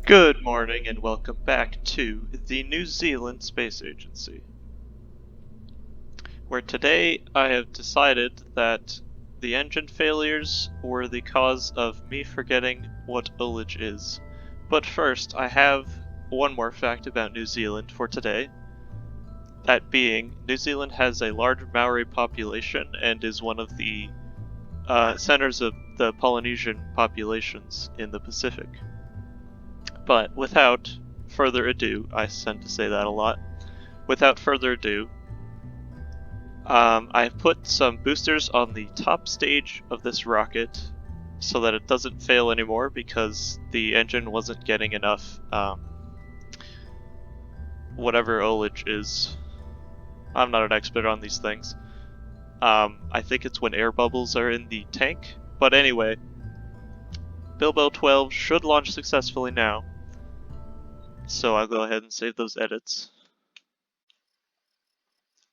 Good morning and welcome back to the New Zealand Space Agency, where today I have decided that the engine failures were the cause of me forgetting what ullage is. But first, I have one more fact about New Zealand for today. That being, New Zealand has a large Maori population and is one of the centers of the Polynesian populations in the Pacific. But without further ado, I tend to say that a lot. Without further ado, I've put some boosters on the top stage of this rocket so that it doesn't fail anymore because the engine wasn't getting enough whatever ullage is. I'm not an expert on these things. I think it's when air bubbles are in the tank. But anyway, Bilbo 12 should launch successfully now. So I'll go ahead and save those edits.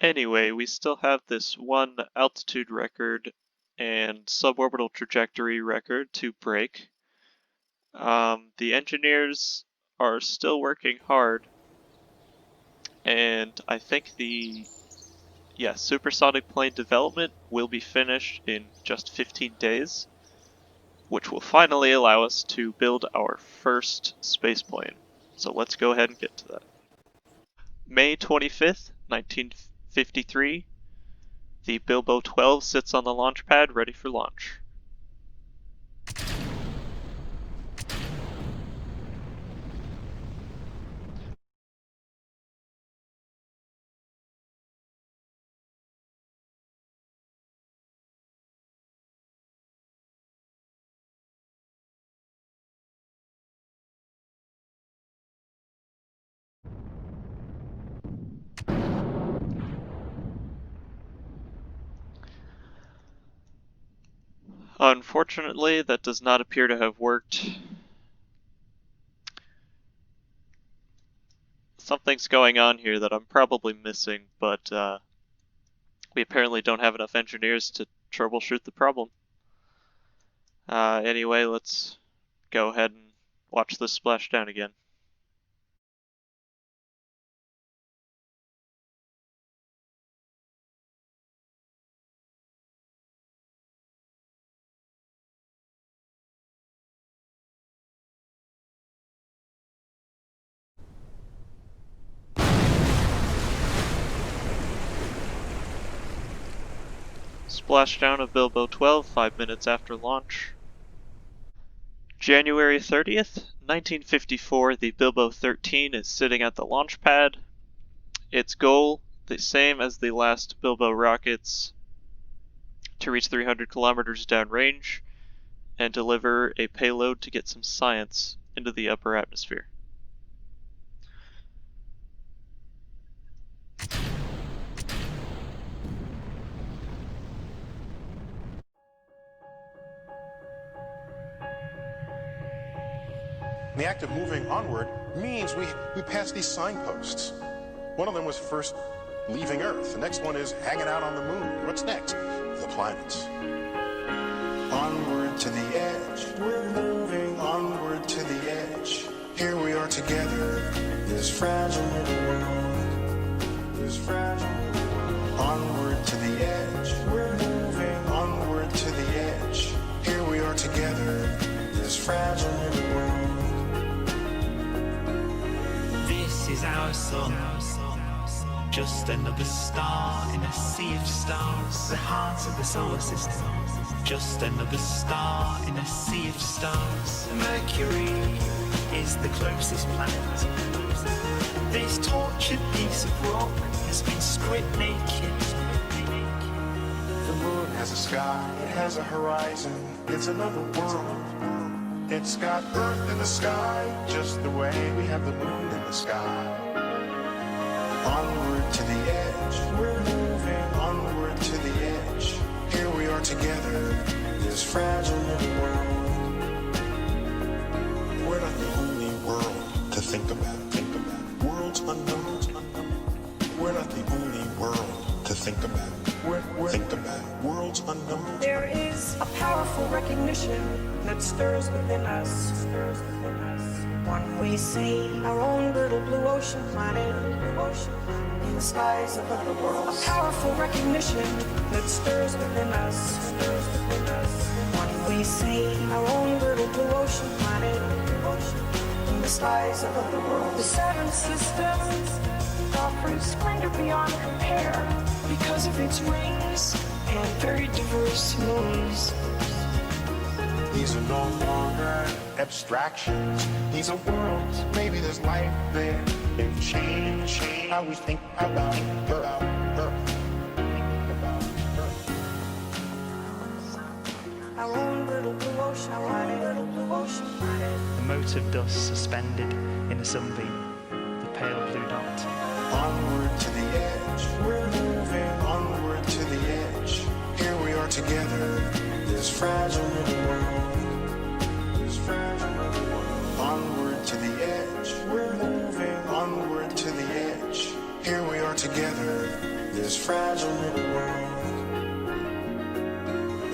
Anyway, we still have this one altitude record and suborbital trajectory record to break. The engineers are still working hard, and I think the supersonic plane development will be finished in just 15 days, which will finally allow us to build our first spaceplane. So let's go ahead and get to that. May 25th, 1953, the Bilbo 12 sits on the launch pad ready for launch. Unfortunately, that does not appear to have worked. Something's going on here that I'm probably missing, but we apparently don't have enough engineers to troubleshoot the problem. Anyway, let's go ahead and watch this splash down again. Splashdown of Bilbo 12, 5 minutes after launch. January 30th, 1954, the Bilbo 13 is sitting at the launch pad. Its goal, the same as the last Bilbo rockets, to reach 300 kilometers downrange and deliver a payload to get some science into the upper atmosphere. The act of moving onward means we pass these signposts. One of them was first leaving Earth. The next one is hanging out on the moon. What's next? The planets. Onward to the edge. We're moving onward to the edge. Here we are together. This fragile little world. This fragile little world. Onward to the edge. We're moving onward to the edge. Here we are together. This fragile little world. This is our sun, just another star in a sea of stars. The heart of the solar system, just another star in a sea of stars. Mercury is the closest planet. This tortured piece of rock has been stripped naked. The moon has a sky, it has a horizon. It's another world. It's got Earth in the sky, just the way we have the moon in the sky. Onward to the edge, we're moving onward to the edge. Here we are together, this fragile little world. We're not the only world to think about. Worlds unknown. We're not the only world to think about. Think about worlds unknown. There is a powerful recognition that stirs within us. One we see our own little blue ocean planet in the skies above the world. A powerful recognition that stirs within us. When we see our own little blue ocean planet in the skies above the world. The seventh system offers splendor beyond compare because of its rings and very diverse moons. These are no longer abstractions. These are worlds. Maybe there's life there. They've changed how we think about Earth. Our own little blue ocean, our own little blue ocean planet. The mote of dust suspended in a sunbeam, the pale blue dot. Onward to the edge. We're moving onward to the edge. Here we are together. This fragile little world. This fragile little world. Onward to the edge. We're moving onward to the edge. Here we are together. This fragile little world.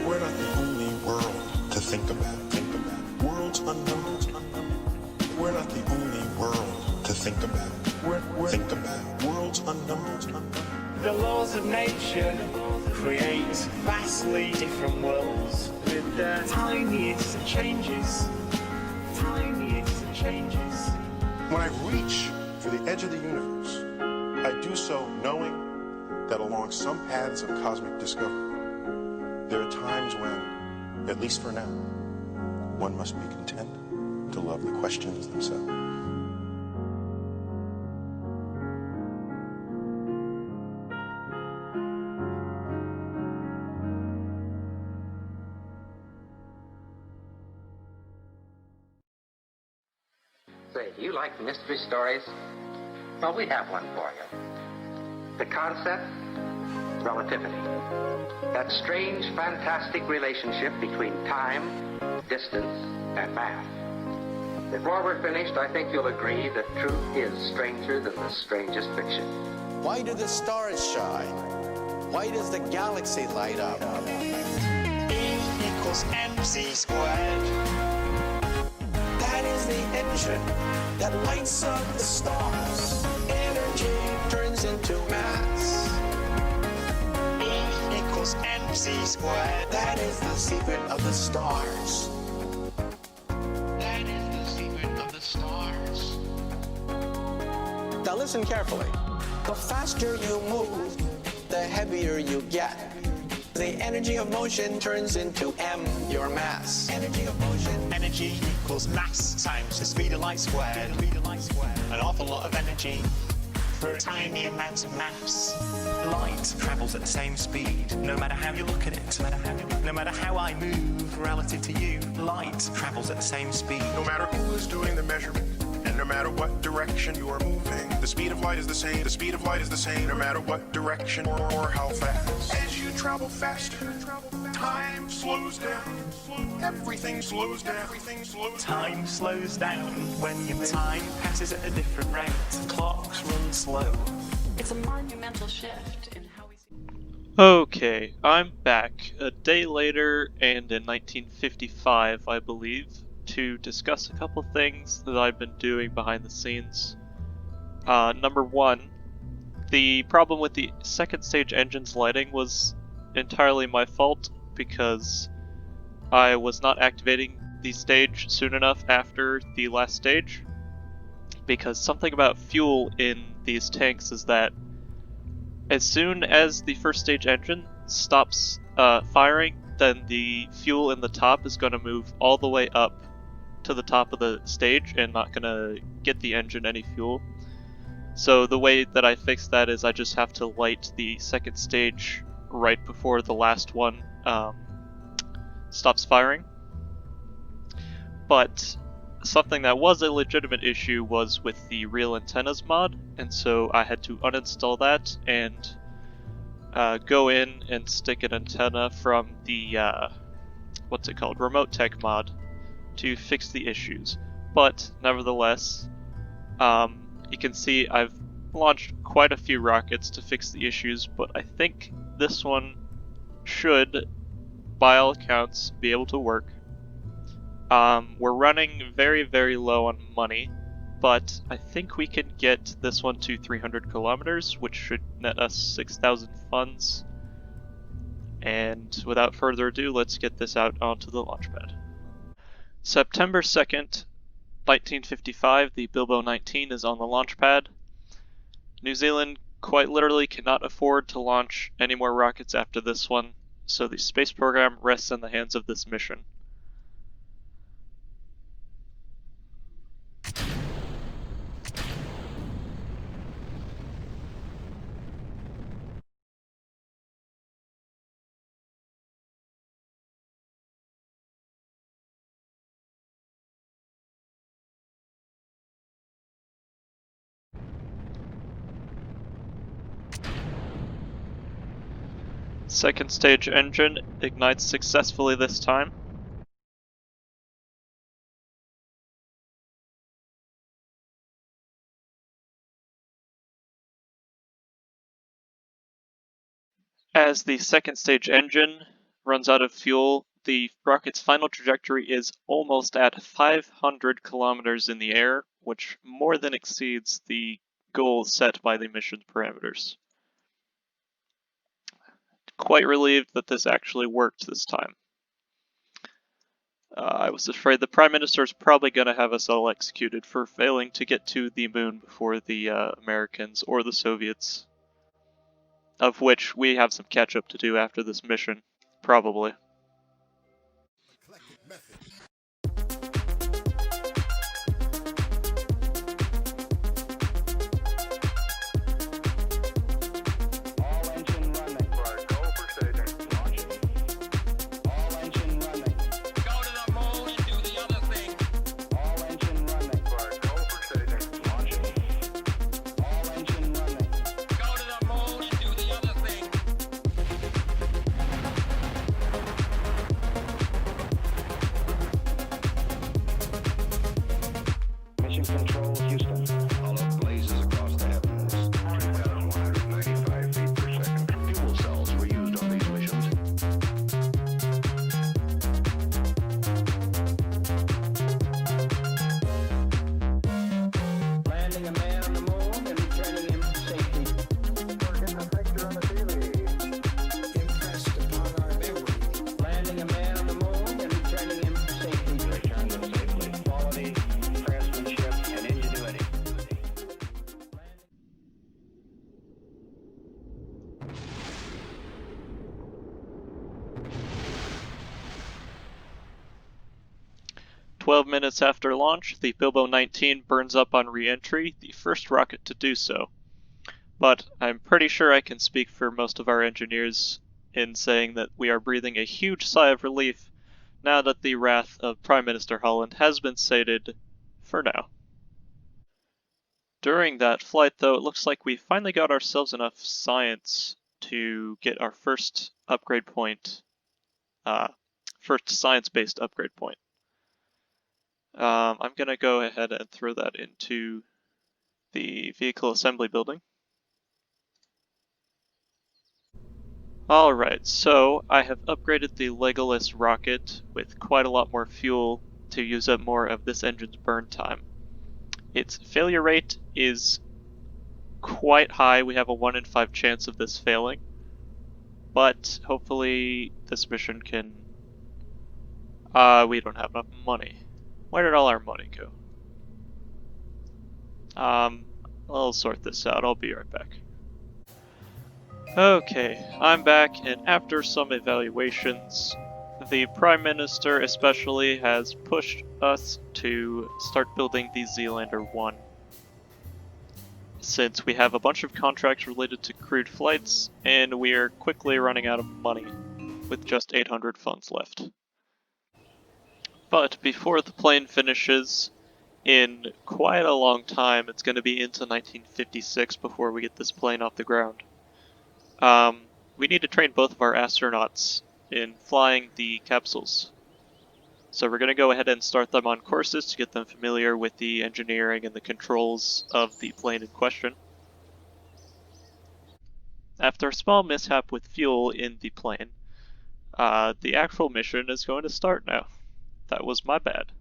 We're not the only world to think about. Worlds unknown. We're not the only world to think about. Think about worlds unknown. The laws of nature create vastly different worlds with the tiniest of changes. When I reach for the edge of the universe, I do so knowing that along some paths of cosmic discovery, there are times when, at least for now, one must be content to love the questions themselves. Say, do you like mystery stories? Well, we have one for you. The concept? Relativity. That strange, fantastic relationship between time, distance, and math. Before we're finished, I think you'll agree that truth is stranger than the strangest fiction. Why do the stars shine? Why does the galaxy light up? E equals mc squared. That is the engine that lights up the stars. Energy turns into mass. E equals mc squared. That is the secret of the stars. That is the secret of the stars. Now listen carefully. The faster you move, the heavier you get. The energy of motion turns into m, your mass. Energy of motion. Energy equals mass times the speed of light squared. An awful lot of energy for a tiny amount of mass. Light travels at the same speed, no matter how you look at it. No matter how I move relative to you, light travels at the same speed. No matter who is doing the measurement, and no matter what direction you are moving, the speed of light is the same. The speed of light is the same, no matter what direction or how fast. As you travel faster, time slows down. Everything slows down. Time slows down when your time passes at a different rate. Clocks run slow. It's a monumental shift in how we see. Okay, I'm back a day later and in 1955, I believe, to discuss a couple things that I've been doing behind the scenes. Number one, the problem with the second stage engine's lighting was entirely my fault because I was not activating the stage soon enough after the last stage. Because something about fuel in these tanks is that as soon as the first stage engine stops firing, then the fuel in the top is going to move all the way up to the top of the stage and not going to get the engine any fuel. So the way that I fix that is I just have to light the second stage right before the last one stops firing. But something that was a legitimate issue was with the real antennas mod, and so I had to uninstall that and go in and stick an antenna from the remote tech mod to fix the issues. But nevertheless, you can see I've launched quite a few rockets to fix the issues, but I think this one should, by all accounts, be able to work. We're running very, very low on money, but I think we can get this one to 300 kilometers, which should net us 6,000 funds. And without further ado, let's get this out onto the launchpad. September 2nd, 1955, the Bilbo 19 is on the launchpad. New Zealand quite literally cannot afford to launch any more rockets after this one, so the space program rests in the hands of this mission. Second stage engine ignites successfully this time. As the second stage engine runs out of fuel, the rocket's final trajectory is almost at 500 kilometers in the air, which more than exceeds the goal set by the mission parameters. Quite relieved that this actually worked this time. I was afraid the Prime Minister is probably going to have us all executed for failing to get to the moon before the Americans or the Soviets. Of which we have some catch up to do after this mission, probably. Control, Houston. All up blazes across the heavens. 2,195 feet per second. Fuel cells were used on these missions. Landing a man on the moon and returning him to safety. Getting a picture on the TV. Impressed upon our memory. Landing a man on the moon and returning him to safety. Return them safely. Quality. 12 minutes after launch, the Bilbo 19 burns up on re-entry, the first rocket to do so. But I'm pretty sure I can speak for most of our engineers in saying that we are breathing a huge sigh of relief now that the wrath of Prime Minister Holland has been sated for now. During that flight, though, it looks like we finally got ourselves enough science to get our first upgrade point, first science-based upgrade point. I'm going to go ahead and throw that into the vehicle assembly building. Alright, so I have upgraded the Legolas rocket with quite a lot more fuel to use up more of this engine's burn time. Its failure rate is quite high. We have a 1 in 5 chance of this failing, but hopefully this mission can... we don't have enough money. Where did all our money go? I'll sort this out. I'll be right back. Okay, I'm back, and after some evaluations, the Prime Minister especially has pushed us to start building the Zealander 1. Since we have a bunch of contracts related to crewed flights, and we are quickly running out of money, with just 800 funds left. But before the plane finishes, in quite a long time, it's going to be into 1956 before we get this plane off the ground. We need to train both of our astronauts in flying the capsules. So we're going to go ahead and start them on courses to get them familiar with the engineering and the controls of the plane in question. After a small mishap with fuel in the plane, the actual mission is going to start now. That was my bad.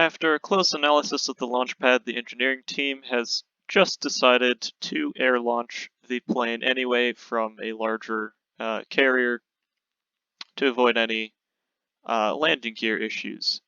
After a close analysis of the launch pad, the engineering team has just decided to air launch the plane anyway from a larger carrier to avoid any landing gear issues.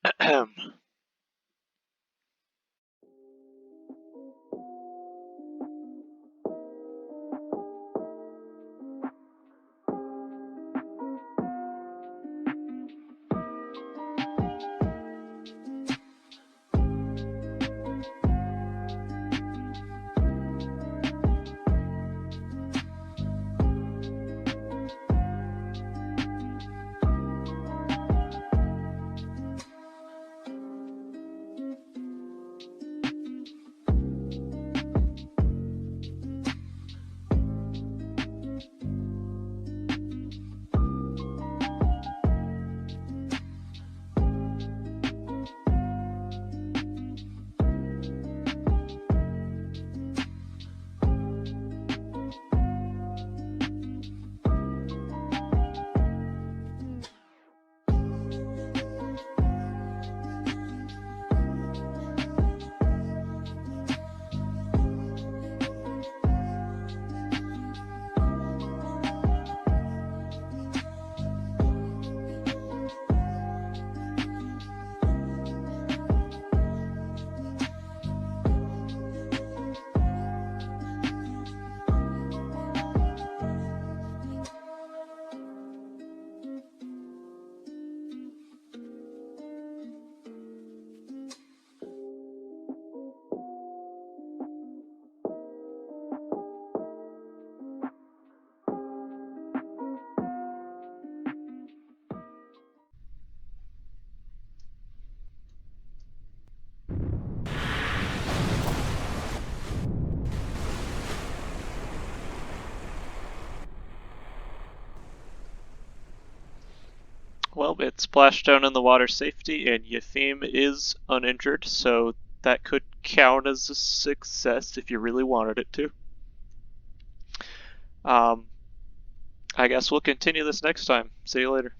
Well, it splashed down in the water safety, and Yefim is uninjured, so that could count as a success if you really wanted it to. I guess we'll continue this next time. See you later.